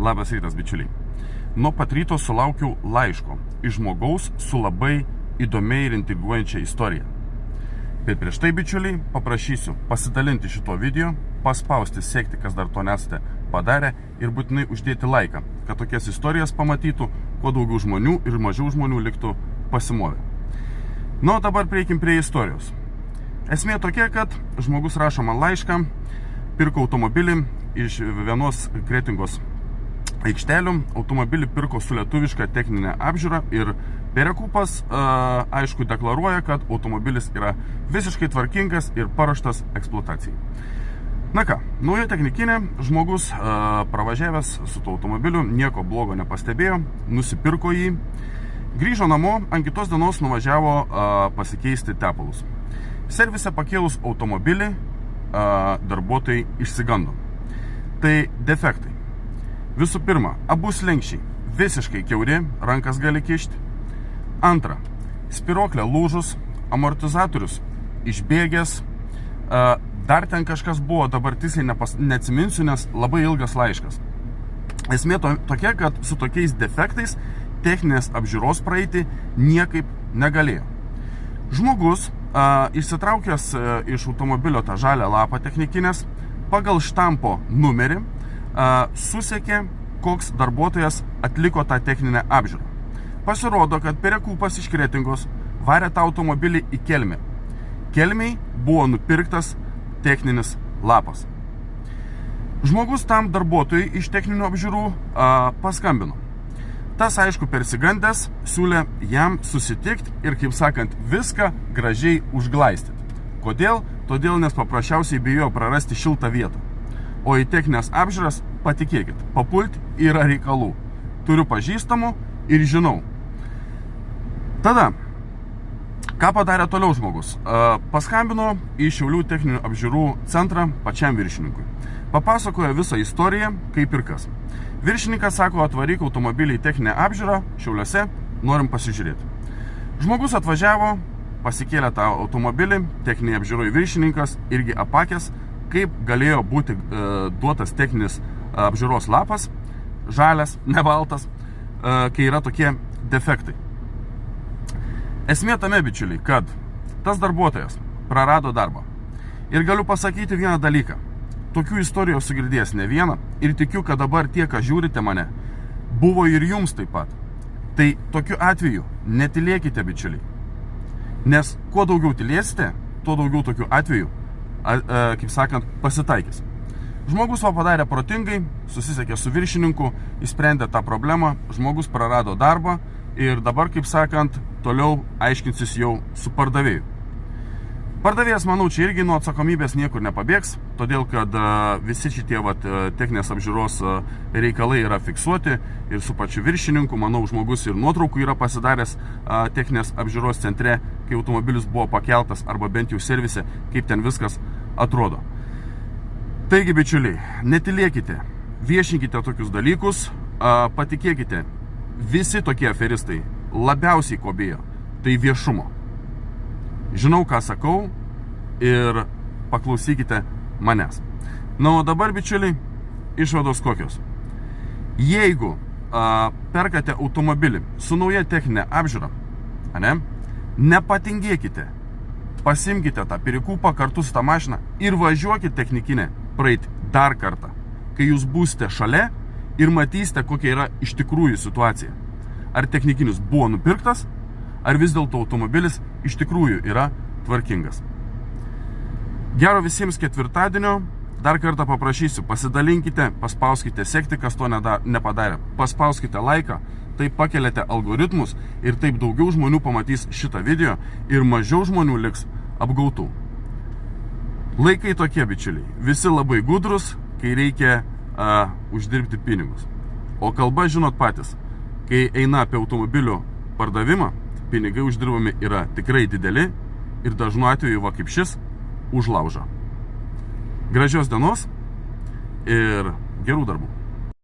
Labas rytas, bičiuliai. Nuo pat ryto sulaukiau laiško iš žmogaus su labai įdomiai ir intriguojančia istorija. Bet prieš tai, bičiuliai, paprašysiu pasidalinti šito video, paspausti, sekti, kas dar to nesate padarę ir būtinai uždėti laiką, kad tokias istorijas pamatytų kuo daugiau žmonių ir mažiau žmonių liktų pasimovę. Nu, o dabar prieikim prie istorijos. Esmė tokia, kad žmogus rašo man laišką, pirko automobilį iš vienos Kretingos aikštelių, automobilį pirko su lietuviška techninė apžiūra ir perekupas, aišku, deklaruoja, kad automobilis yra visiškai tvarkingas ir paruoštas eksploatacijai. Na ką, nauja technikinė, žmogus pravažiavęs su tuo automobiliu, nieko blogo nepastebėjo, nusipirko jį, grįžo namo, ant kitos dienos nuvažiavo pasikeisti tepalus. Servise pakėlus automobilį, darbuotojai išsigando. Tai defektai. Visų pirma, abu slenksčiai visiškai kiauri, rankas gali kišti. Antra, spiroklė lūžus, amortizatorius išbėgęs, dar ten kažkas buvo, dabar tiksliai neatsiminsiu, nes labai ilgas laiškas. Esmė tokia, kad su tokiais defektais techninės apžiūros praeiti niekaip negalėjo. Žmogus, išsitraukęs iš automobilio tą žalią lapą technikinės, pagal štampo numerį susekė, koks darbuotojas atliko tą techninę apžiūrą. Pasirodo, kad perekupas iš Kretingos varė tą automobilį į Kelmę. Kelmei buvo nupirktas techninis lapas. Žmogus tam darbuotojui iš techninių apžiūrų paskambino. Tas, aišku, persigandęs, siūlė jam susitikti ir, kaip sakant, viską gražiai užglaistyti. Kodėl? Todėl, nes paprasčiausiai bijojo prarasti šiltą vietą. O į techninės apžiūras, patikėkit, papulti yra reikalų. Turiu pažįstamų ir žinau. Tada, ką padarė toliau žmogus? Paskambino į Šiaulių techninių apžiūrų centrą pačiam viršininkui. Papasakojo visą istoriją, kaip ir kas. Viršininkas sako, atvaryk automobilį į techninę apžiūrą, Šiauliuose, norim pasižiūrėti. Žmogus atvažiavo, pasikėlė tą automobilį, techninė apžiūroje viršininkas, irgi apakęs, kaip galėjo būti duotas techninis apžiūros lapas, žalias, ne baltas, kai yra tokie defektai. Esmė tame, bičiuliai, kad tas darbuotojas prarado darbą. Ir galiu pasakyti vieną dalyką. Tokių istorijų esu girdėjęs ne vieną ir tikiu, kad dabar tie, kas žiūrite mane, buvo ir jums taip pat. Tai tokiu atveju netylėkite, bičiuliai. Nes kuo daugiau tylėsite, tuo daugiau tokių atvejų, kaip sakant, pasitaikys. Žmogus va padarė protingai, susisiekė su viršininku, išsprendė tą problemą, žmogus prarado darbą ir dabar, kaip sakant, toliau aiškinsis jau su pardavėju. Pardavėjas, manau, čia irgi nuo atsakomybės niekur nepabėgs, todėl kad visi šitie techninės apžiūros reikalai yra fiksuoti ir su pačiu viršininku, manau, žmogus ir nuotraukų yra pasidaręs techninės apžiūros centre, kai automobilis buvo pakeltas arba bent jau servise, kaip ten viskas atrodo. Taigi, bičiuliai, netylėkite, viešinkite tokius dalykus, patikėkite, visi tokie aferistai labiausiai ko bijo, tai viešumo. Žinau, ką sakau ir paklausykite manęs. Na, o dabar, bičiuliai, išvados kokios. Jeigu perkate automobilį su nauja techninė apžiūra, nepatingėkite, pasimkite tą perikupą kartu su tą mašiną ir važiuokite technikinę praeiti dar kartą, kai jūs būsite šalia ir matysite, kokia yra iš tikrųjų situacija. Ar technikinis buvo nupirktas, ar vis dėlto automobilis iš tikrųjų yra tvarkingas. Gero visiems ketvirtadienio, dar kartą paprašysiu, pasidalinkite, paspauskite sekti, kas to nepadarė, paspauskite laiką, taip pakeliate algoritmus ir taip daugiau žmonių pamatys šitą video ir mažiau žmonių liks apgautų. Laikai tokie, bičiuliai, visi labai gudrus, kai reikia uždirbti pinigus. O kalba, žinot patys, kai eina apie automobilių pardavimą, pinigai uždirbami yra tikrai dideli ir dažnu atveju, va kaip šis, užlauža. Gražios dienos ir gerų darbų.